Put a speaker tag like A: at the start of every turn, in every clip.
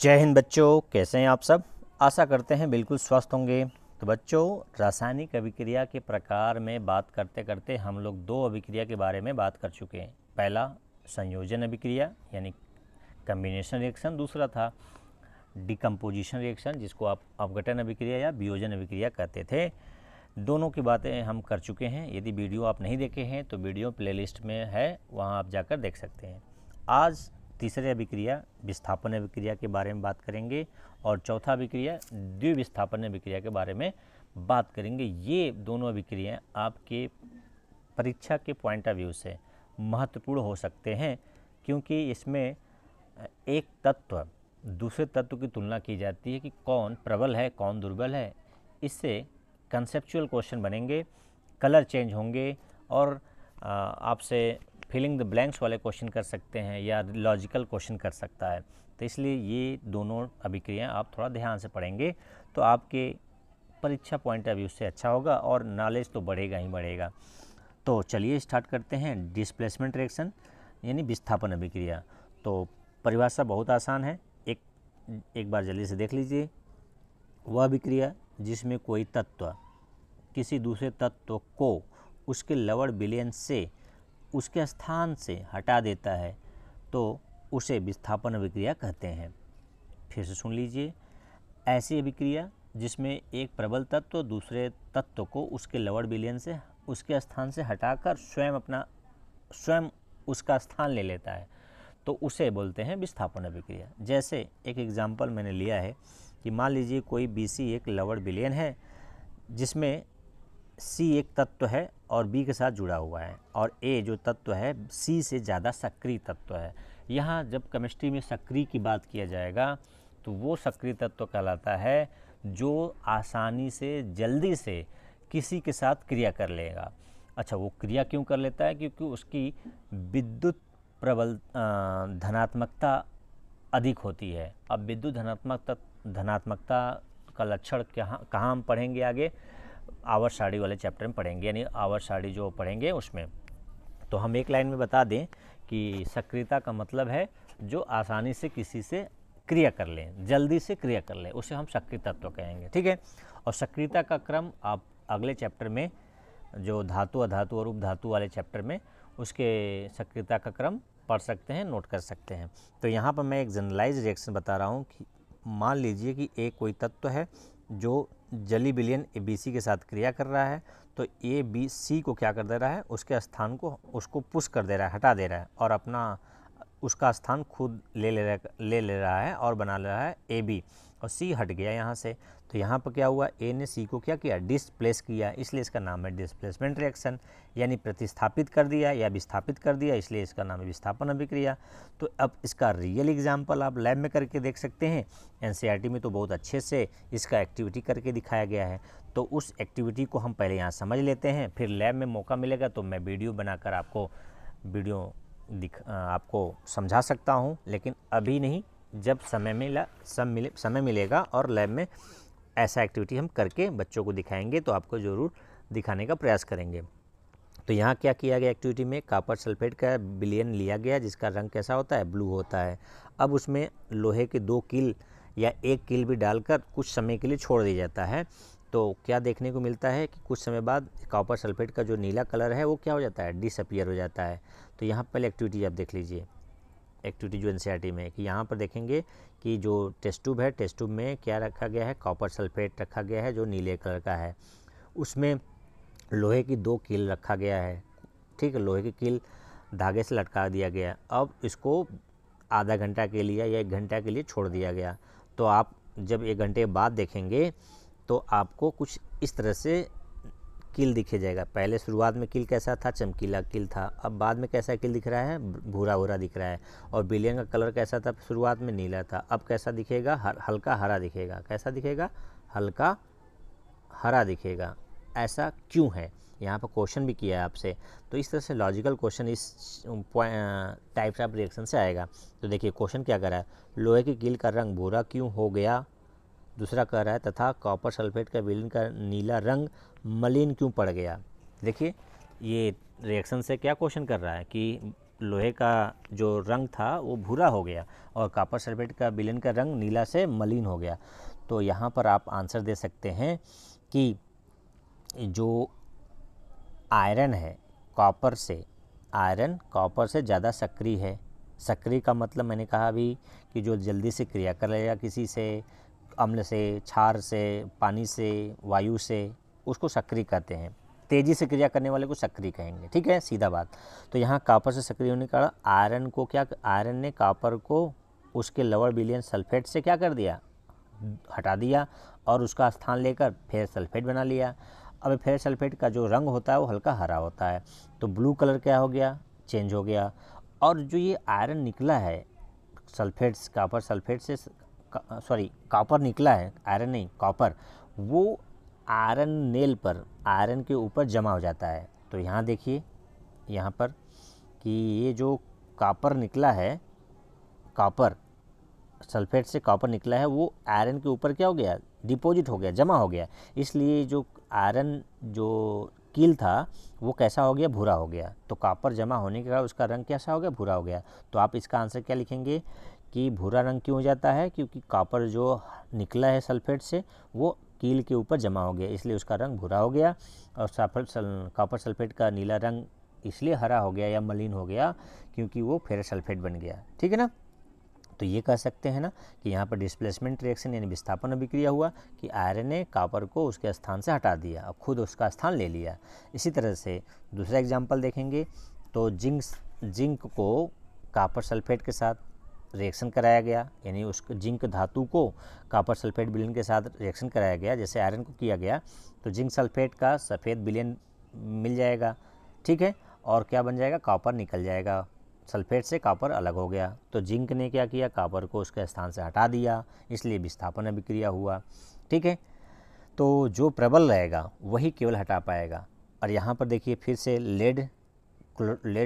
A: जय हिंद बच्चों, कैसे हैं आप सब। आशा करते हैं बिल्कुल स्वस्थ होंगे। तो बच्चों, रासायनिक अभिक्रिया के प्रकार में बात करते करते हम लोग दो अभिक्रिया के बारे में बात कर चुके हैं। पहला संयोजन अभिक्रिया यानी कम्बिनेशन रिएक्शन, दूसरा था डिकम्पोजिशन रिएक्शन जिसको आप अपघटन अभिक्रिया या वियोजन अभिक्रिया कहते थे। दोनों की बातें हम कर चुके हैं। यदि वीडियो आप नहीं देखे हैं तो वीडियो प्लेलिस्ट में है, वहाँ आप जाकर देख सकते हैं। आज तीसरे अभिक्रिया विस्थापन अभिक्रिया के बारे में बात करेंगे और चौथा अभिक्रिया द्विविस्थापन अभिक्रिया के बारे में बात करेंगे। ये दोनों अभिक्रियाएं आपके परीक्षा के पॉइंट ऑफ व्यू से महत्वपूर्ण हो सकते हैं, क्योंकि इसमें एक तत्व दूसरे तत्व की तुलना की जाती है कि कौन प्रबल है कौन दुर्बल है। इससे कंसेप्चुअल क्वेश्चन बनेंगे, कलर चेंज होंगे और आपसे फिलिंग द ब्लैंक्स वाले क्वेश्चन कर सकते हैं या लॉजिकल क्वेश्चन कर सकता है। तो इसलिए ये दोनों अभिक्रियाएं आप थोड़ा ध्यान से पढ़ेंगे तो आपके परीक्षा पॉइंट ऑफ व्यू से अच्छा होगा और नॉलेज तो बढ़ेगा ही बढ़ेगा। तो चलिए स्टार्ट करते हैं। डिस्प्लेसमेंट रिएक्शन यानी विस्थापन अभिक्रिया। तो परिभाषा बहुत आसान है, एक बार जल्दी से देख लीजिए। वह अभिक्रिया जिसमें कोई तत्व किसी दूसरे तत्व को उसके लवण विलयन से उसके स्थान से हटा देता है तो उसे विस्थापन अभिक्रिया कहते हैं। फिर से सुन लीजिए। ऐसी अभिक्रिया जिसमें एक प्रबल तत्व दूसरे तत्व को उसके लवण विलयन से उसके स्थान से हटाकर स्वयं उसका स्थान ले लेता है तो उसे बोलते हैं विस्थापन अभिक्रिया। जैसे एक एग्जाम्पल मैंने लिया है कि मान लीजिए कोई BC एक लवण विलयन है जिसमें C एक तत्व है और B के साथ जुड़ा हुआ है और A जो तत्व है C से ज़्यादा सक्रिय तत्व है। यहाँ जब केमिस्ट्री में सक्रिय की बात किया जाएगा तो वो सक्रिय तत्व कहलाता है जो आसानी से जल्दी से किसी के साथ क्रिया कर लेगा। अच्छा, वो क्रिया क्यों कर लेता है? क्योंकि उसकी विद्युत प्रबल धनात्मकता अधिक होती है। अब विद्युत धनात्मकता का लक्षण कहाँ हम पढ़ेंगे आगे? आवर्त सारणी वाले चैप्टर में पढ़ेंगे, यानी आवर्त सारणी जो पढ़ेंगे उसमें। तो हम एक लाइन में बता दें कि सक्रियता का मतलब है जो आसानी से किसी से क्रिया कर लें, जल्दी से क्रिया कर लें, उसे हम सक्रिय तत्व कहेंगे। ठीक है। और सक्रियता का क्रम आप अगले चैप्टर में जो धातु अधातु और उपधातु वाले चैप्टर में उसके सक्रियता का क्रम पढ़ सकते हैं, नोट कर सकते हैं। तो यहाँ पर मैं एक जनरलाइज रिएक्शन बता रहा हूँ कि मान लीजिए कि एक कोई तत्व है जो जली विलयन ABC के साथ क्रिया कर रहा है तो ABC को क्या कर दे रहा है? उसके स्थान को उसको पुश कर दे रहा है, हटा दे रहा है और उसका स्थान खुद ले ले रहा है और बना ले रहा है AB और C हट गया यहाँ से। तो यहाँ पर क्या हुआ? A ने C को क्या किया? डिस्प्लेस किया, इसलिए इसका नाम है डिस्प्लेसमेंट रिएक्शन, यानी प्रतिस्थापित कर दिया या विस्थापित कर दिया, इसलिए इसका नाम है विस्थापन अभिक्रिया। तो अब इसका रियल एग्जाम्पल आप लैब में करके देख सकते हैं। NCERT में तो बहुत अच्छे से इसका एक्टिविटी करके दिखाया गया है। तो उस एक्टिविटी को हम पहले यहाँ समझ लेते हैं, फिर लैब में मौका मिलेगा तो मैं वीडियो बनाकर आपको समझा सकता हूँ, लेकिन अभी नहीं, जब समय मिलेगा और लैब में ऐसा एक्टिविटी हम करके बच्चों को दिखाएंगे तो आपको ज़रूर दिखाने का प्रयास करेंगे। तो यहाँ क्या किया गया एक्टिविटी में? कॉपर सल्फेट का विलयन लिया गया जिसका रंग कैसा होता है? ब्लू होता है। अब उसमें लोहे के 2 कील या 1 कील भी डालकर कुछ समय के लिए छोड़ दिया जाता है। तो क्या देखने को मिलता है कि कुछ समय बाद कॉपर सल्फेट का जो नीला कलर है वो क्या हो जाता है? डिसअपियर हो जाता है। तो यहाँ पहले एक्टिविटी आप देख लीजिए, एक्टिविटी जो NCERT में है कि यहाँ पर देखेंगे कि जो टेस्ट ट्यूब है, टेस्ट ट्यूब में क्या रखा गया है? कॉपर सल्फेट रखा गया है जो नीले कलर का है। उसमें लोहे की 2 कील रखा गया है। ठीक है, लोहे की कील धागे से लटका दिया गया। अब इसको आधा घंटा के लिए या 1 घंटा के लिए छोड़ दिया गया। तो आप जब 1 घंटे बाद देखेंगे तो आपको कुछ इस तरह से कील दिखे जाएगा। पहले शुरुआत में कील कैसा था? चमकीला कील था। अब बाद में कैसा कील दिख रहा है? भूरा भूरा दिख रहा है। और विलयन का कलर कैसा था? शुरुआत में नीला था, अब कैसा दिखेगा? हल्का हरा दिखेगा। कैसा दिखेगा? हल्का हरा दिखेगा। ऐसा क्यों है? यहाँ पर क्वेश्चन भी किया है आपसे। तो इस तरह से लॉजिकल क्वेश्चन इस टाइप्स ऑफ रिएक्शन से आएगा। तो देखिए क्वेश्चन क्या कर रहा है? लोहे की कील का रंग भूरा क्यों हो गया? दूसरा कह रहा है तथा कॉपर सल्फेट का विलयन का नीला रंग मलिन क्यों पड़ गया? देखिए ये रिएक्शन से क्या क्वेश्चन कर रहा है कि लोहे का जो रंग था वो भूरा हो गया और कॉपर सल्फेट का विलयन का रंग नीला से मलिन हो गया। तो यहाँ पर आप आंसर दे सकते हैं कि जो आयरन है आयरन कॉपर से ज़्यादा सक्रिय है। सक्रिय का मतलब मैंने कहा अभी कि जो जल्दी से क्रिया कर लेगा किसी से, अम्ल से, क्षार से, पानी से, वायु से, उसको सक्रिय कहते हैं। तेज़ी से क्रिया करने वाले को सक्रिय कहेंगे, ठीक है, सीधा बात। तो यहाँ कॉपर से सक्रिय होने का आयरन ने कॉपर को उसके लोअर विलयन सल्फेट से क्या कर दिया, हटा दिया और उसका स्थान लेकर फेरस सल्फेट बना लिया। अब फेरस सल्फेट का जो रंग होता है वो हल्का हरा होता है, तो ब्लू कलर क्या हो गया, चेंज हो गया। और जो ये आयरन निकला है सल्फेट्स, कॉपर सल्फेट से, कॉपर निकला है, आयरन नहीं कॉपर, वो आयरन नेल पर, आयरन के ऊपर जमा हो जाता है। तो यहाँ देखिए यहाँ पर कि ये जो कॉपर निकला है, कॉपर सल्फेट से कॉपर निकला है, वो आयरन के ऊपर क्या हो गया, डिपॉजिट हो गया, जमा हो गया। इसलिए जो आयरन जो कील था वो कैसा हो गया, भूरा हो गया। तो कॉपर जमा होने के बाद उसका रंग कैसा हो गया, भूरा हो गया। तो आप इसका आंसर क्या लिखेंगे कि भूरा रंग क्यों हो जाता है, क्योंकि कॉपर जो निकला है सल्फेट से वो कील के ऊपर जमा हो गया, इसलिए उसका रंग भूरा हो गया। और कॉपर सल्फेट का नीला रंग इसलिए हरा हो गया या मलिन हो गया क्योंकि वो फेरस सल्फेट बन गया, ठीक है ना। तो ये कह सकते हैं ना कि यहाँ पर डिस्प्लेसमेंट रिएक्शन यानी विस्थापन अभिक्रिया हुआ कि आयरन ने कॉपर को उसके स्थान से हटा दिया और खुद उसका स्थान ले लिया। इसी तरह से दूसरा एग्जांपल देखेंगे तो जिंक को कॉपर सल्फेट के साथ रिएक्शन कराया गया, यानी उस जिंक धातु को कॉपर सल्फेट विलयन के साथ रिएक्शन कराया गया जैसे आयरन को किया गया। तो जिंक सल्फेट का सफ़ेद विलयन मिल जाएगा, ठीक है, और क्या बन जाएगा, कॉपर निकल जाएगा, सल्फेट से कॉपर अलग हो गया। तो जिंक ने क्या किया, कॉपर को उसके स्थान से हटा दिया, इसलिए विस्थापन अभिक्रिया हुआ, ठीक है। तो जो प्रबल रहेगा वही केवल हटा पाएगा। और यहाँ पर देखिए फिर से लेड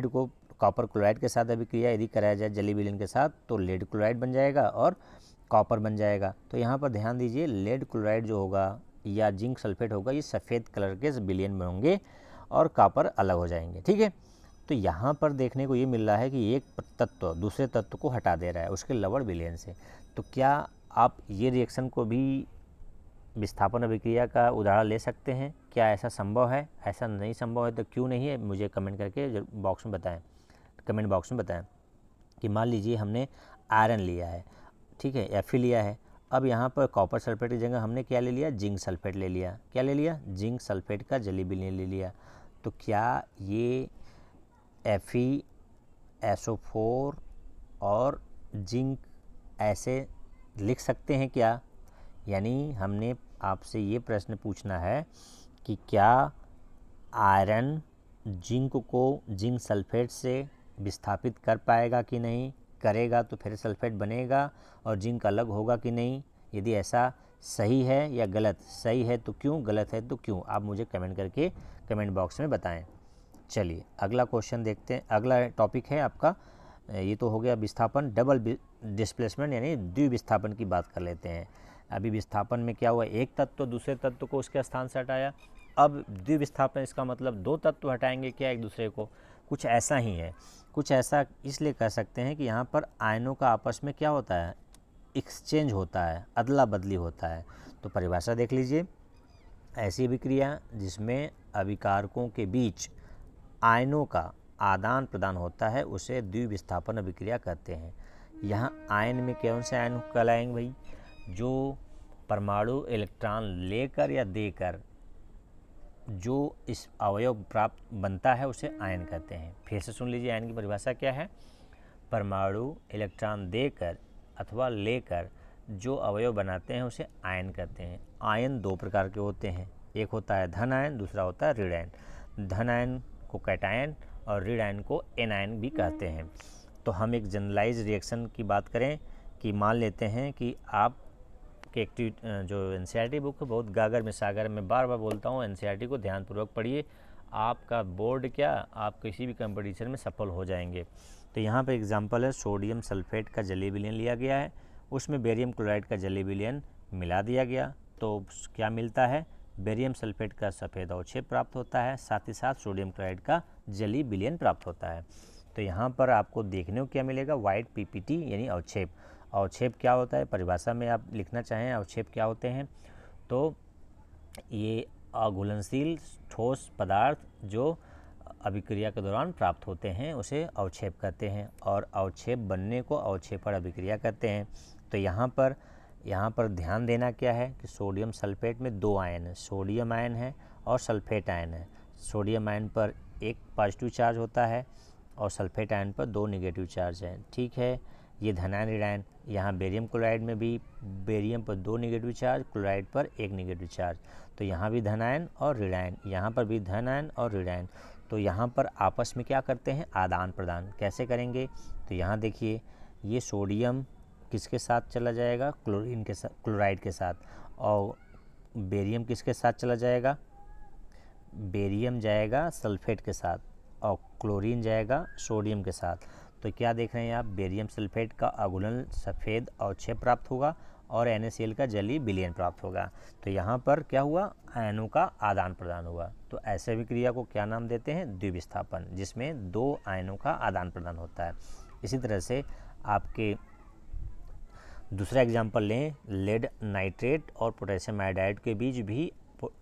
A: को कॉपर क्लोराइड के साथ अभिक्रिया यदि कराया जाए जली विलयन के साथ तो लेड क्लोराइड बन जाएगा और कॉपर बन जाएगा। तो यहाँ पर ध्यान दीजिए, लेड क्लोराइड जो होगा या जिंक सल्फेट होगा ये सफ़ेद कलर के विलयन में होंगे और कॉपर अलग हो जाएंगे, ठीक है। तो यहाँ पर देखने को ये मिल रहा है कि एक तत्व दूसरे तत्व को हटा दे रहा है उसके लोअर विलयन से। तो क्या आप ये रिएक्शन को भी विस्थापन अभिक्रिया का उदाहरण ले सकते हैं? क्या ऐसा संभव है? ऐसा नहीं संभव है तो क्यों नहीं है, मुझे कमेंट करके बॉक्स में बताएं, कमेंट बॉक्स में बताएं। कि मान लीजिए हमने आयरन लिया है, ठीक है, Fe लिया है। अब यहाँ पर कॉपर सल्फेट की जगह हमने क्या ले लिया, जिंक सल्फेट ले लिया। क्या ले लिया, जिंक सल्फेट का जली विलयन ले लिया। तो क्या ये FeSO4 और जिंक ऐसे लिख सकते हैं क्या? यानी हमने आपसे ये प्रश्न पूछना है कि क्या आयरन जिंक को जिंक सल्फेट से विस्थापित कर पाएगा कि नहीं, करेगा तो फिर सल्फेट बनेगा और जिंक अलग होगा कि नहीं। यदि ऐसा सही है या गलत, सही है तो क्यों, गलत है तो क्यों, आप मुझे कमेंट करके कमेंट बॉक्स में बताएं। चलिए अगला क्वेश्चन देखते हैं। अगला टॉपिक है आपका, ये तो हो गया विस्थापन, डबल डिस्प्लेसमेंट यानी द्विविस्थापन की बात कर लेते हैं। अभी विस्थापन में क्या हुआ, एक तत्व दूसरे तत्व को उसके स्थान से हटाया। अब द्विविस्थापन इसका मतलब दो तत्व हटाएंगे क्या एक दूसरे को, कुछ ऐसा ही है। कुछ ऐसा इसलिए कह सकते हैं कि यहाँ पर आयनों का आपस में क्या होता है, एक्सचेंज होता है, अदला बदली होता है। तो परिभाषा देख लीजिए, ऐसी अभिक्रिया जिसमें अभिकारकों के बीच आयनों का आदान प्रदान होता है उसे द्विविस्थापन अभिक्रिया कहते हैं। यहाँ आयन में कौन से आयन कहलाएंगे भाई, जो परमाणु इलेक्ट्रॉन लेकर या देकर जो इस अवयव प्राप्त बनता है उसे आयन कहते हैं। फिर से सुन लीजिए, आयन की परिभाषा क्या है, परमाणु इलेक्ट्रॉन देकर अथवा लेकर जो अवयव बनाते हैं उसे आयन कहते हैं। आयन दो प्रकार के होते हैं, एक होता है धन आयन, दूसरा होता है ऋण आयन। धन आयन को कैटायन और ऋण आयन को एनायन भी कहते हैं। तो हम एक जनरलाइज रिएक्शन की बात करें कि मान लेते हैं कि आप के जो NCERT बुक है बहुत गागर में सागर में, बार बार बोलता हूँ NCERT को ध्यानपूर्वक पढ़िए, आपका बोर्ड क्या, आप किसी भी कंपटीशन में सफल हो जाएंगे। तो यहाँ पे एग्जांपल है, सोडियम सल्फेट का जलीय विलयन लिया गया है, उसमें बेरियम क्लोराइड का जलीय विलयन मिला दिया गया, तो क्या मिलता है, बेरियम सल्फेट का सफ़ेद अवक्षेप प्राप्त होता है, साथ ही साथ सोडियम क्लोराइड का जलीय विलयन प्राप्त होता है। तो यहाँ पर आपको देखने को क्या मिलेगा, वाइट पीपीटी यानी अवक्षेप। अवक्षेप क्या होता है, परिभाषा में आप लिखना चाहें अवक्षेप क्या होते हैं, तो ये अघुलनशील ठोस पदार्थ जो अभिक्रिया के दौरान प्राप्त होते हैं उसे अवक्षेप कहते हैं, और अवक्षेप बनने को अवक्षेपण अभिक्रिया कहते हैं। तो यहाँ पर ध्यान देना क्या है कि सोडियम सल्फेट में 2 आयन है, सोडियम आयन है और सल्फेट आयन है। सोडियम आयन पर 1 पॉजिटिव चार्ज होता है और सल्फेट आयन पर 2 नेगेटिव चार्ज हैं, ठीक है। ये धनायन ऋणायन, यहाँ बेरियम क्लोराइड में भी बेरियम पर 2 नेगेटिव चार्ज, क्लोराइड पर 1 नेगेटिव चार्ज, तो यहाँ भी धनायन और ऋणायन, यहाँ पर भी धनायन और ऋणायन। तो यहाँ पर आपस में क्या करते हैं, आदान प्रदान। कैसे करेंगे, तो यहाँ देखिए ये सोडियम किसके साथ चला जाएगा, क्लोरीन के साथ, क्लोराइड के साथ, और बेरियम किसके साथ चला जाएगा, बेरियम जाएगा सल्फेट के साथ, और क्लोरीन जाएगा सोडियम के साथ। तो क्या देख रहे हैं आप, बेरियम सल्फेट का अघुलन सफ़ेद अवक्षेप प्राप्त होगा और NaCl का जलीय विलयन प्राप्त होगा। तो यहाँ पर क्या हुआ, आयनों का आदान प्रदान हुआ। तो ऐसे अभिक्रिया को क्या नाम देते हैं, द्विविस्थापन, जिसमें 2 आयनों का आदान प्रदान होता है। इसी तरह से आपके दूसरा एग्जाम्पल लें, लेड नाइट्रेट और पोटेशियम आयोडाइड के बीच भी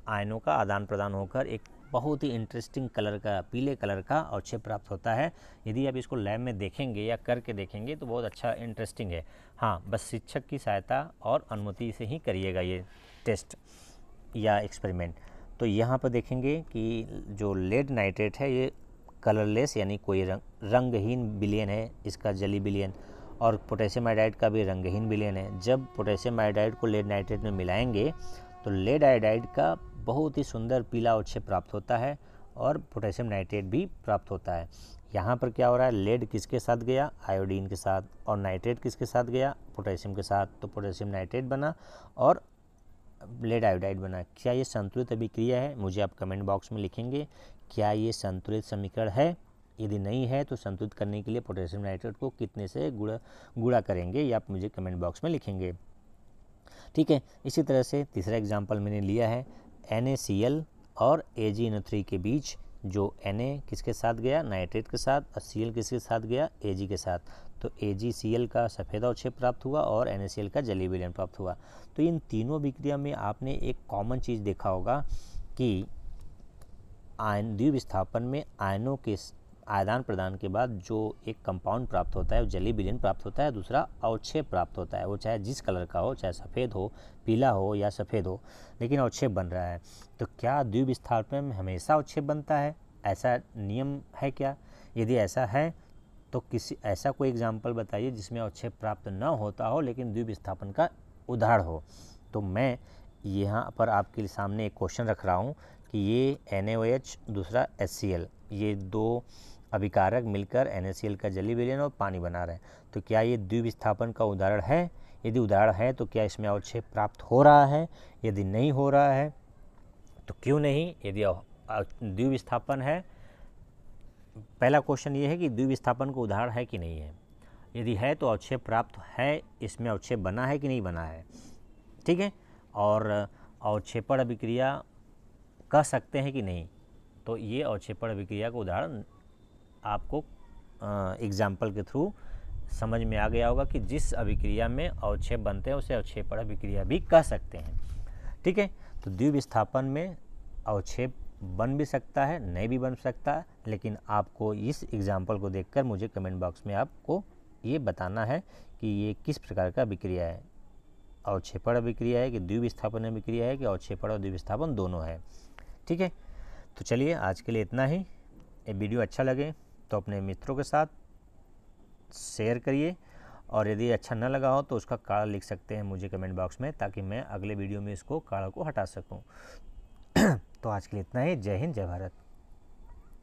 A: आयनों का आदान प्रदान होकर एक बहुत ही इंटरेस्टिंग कलर का, पीले कलर का अवक्षेप प्राप्त होता है। यदि आप इसको लैब में देखेंगे या करके देखेंगे तो बहुत अच्छा इंटरेस्टिंग है। हाँ, बस शिक्षक की सहायता और अनुमति से ही करिएगा ये टेस्ट या एक्सपेरिमेंट। तो यहाँ पर देखेंगे कि जो लेड नाइट्रेट है ये कलरलेस यानी कोई रंगहीन विलयन है, इसका जलीय विलयन, और पोटेशियम आयोडाइड का भी रंगहीन विलयन है। जब पोटेशियम आयोडाइड को लेड नाइट्रेट में मिलाएंगे तो लेड आयोडाइड का बहुत ही सुंदर पीला अवक्षेप प्राप्त होता है और पोटेशियम नाइट्रेट भी प्राप्त होता है। यहाँ पर क्या हो रहा है, लेड किसके साथ गया, आयोडीन के साथ, और नाइट्रेट किसके साथ गया, पोटेशियम के साथ, तो पोटेशियम नाइट्रेट बना और लेड आयोडाइड बना। क्या ये संतुलित अभिक्रिया है, मुझे आप कमेंट बॉक्स में लिखेंगे। क्या ये संतुलित समीकरण है, यदि नहीं है तो संतुलित करने के लिए पोटेशियम नाइट्रेट को कितने से गुणा करेंगे, ये आप मुझे कमेंट बॉक्स में लिखेंगे, ठीक है। इसी तरह से तीसरा एग्जाम्पल मैंने लिया है, NaCl और AgNO3 के बीच, जो Na किसके साथ गया, नाइट्रेट के साथ, और Cl किसके साथ गया, Ag के साथ। तो AgCl का सफ़ेद अवक्षेप प्राप्त हुआ और NaCl का जलीय विलयन प्राप्त हुआ। तो इन तीनों अभिक्रिया में आपने एक कॉमन चीज़ देखा होगा कि आयन द्विविस्थापन में आयनों के आदान प्रदान के बाद जो एक कंपाउंड प्राप्त होता है वो जलीय विलयन प्राप्त होता है, दूसरा अवक्षेप प्राप्त होता है। वो चाहे जिस कलर का हो, चाहे सफ़ेद हो, पीला हो या सफ़ेद हो, लेकिन अवक्षेप बन रहा है। तो क्या द्विविस्थापन में हमेशा अवक्षेप बनता है, ऐसा नियम है क्या? यदि ऐसा है तो किसी ऐसा कोई एग्जाम्पल बताइए जिसमें अवक्षेप प्राप्त न होता हो लेकिन द्विविस्थापन का उदाहरण हो। तो मैं यहाँ पर आपके सामने एक क्वेश्चन रख रहा हूँ कि ये NaOH दूसरा HCl, ये 2 अभिकारक मिलकर NaCl का जलीय विलयन और पानी बना रहे हैं। तो क्या ये द्विविस्थापन का उदाहरण है? यदि उदाहरण है तो क्या इसमें अवक्षेप प्राप्त हो रहा है? यदि नहीं हो रहा है तो क्यों नहीं? यदि द्विविस्थापन है, पहला क्वेश्चन ये है कि द्विविस्थापन का उदाहरण है कि नहीं है। यदि है तो अवक्षेप प्राप्त है, इसमें अवक्षेप बना है कि नहीं बना है, ठीक है। और अवक्षेपण अभिक्रिया कह सकते हैं कि नहीं, तो ये अवक्षेपण अभिक्रिया का उदाहरण आपको एग्जाम्पल के थ्रू समझ में आ गया होगा कि जिस अभिक्रिया में अवक्षेप बनते हैं उसे अवक्षेपण अभिक्रिया भी कह सकते हैं, ठीक है। तो द्विविस्थापन में अवक्षेप बन भी सकता है, नहीं भी बन सकता, लेकिन आपको इस एग्जाम्पल को देखकर मुझे कमेंट बॉक्स में आपको ये बताना है कि ये किस प्रकार का अभिक्रिया है, अवक्षेपण अभिक्रिया है कि द्विविस्थापन अभिक्रिया है कि अवक्षेपण और द्विविस्थापन दोनों है, ठीक है। तो चलिए आज के लिए इतना ही। ये वीडियो अच्छा लगे तो अपने मित्रों के साथ शेयर करिए, और यदि अच्छा न लगा हो तो उसका कारण लिख सकते हैं मुझे कमेंट बॉक्स में, ताकि मैं अगले वीडियो में इसको कारण को हटा सकूं। तो आज के लिए इतना ही। जय हिंद, जय भारत।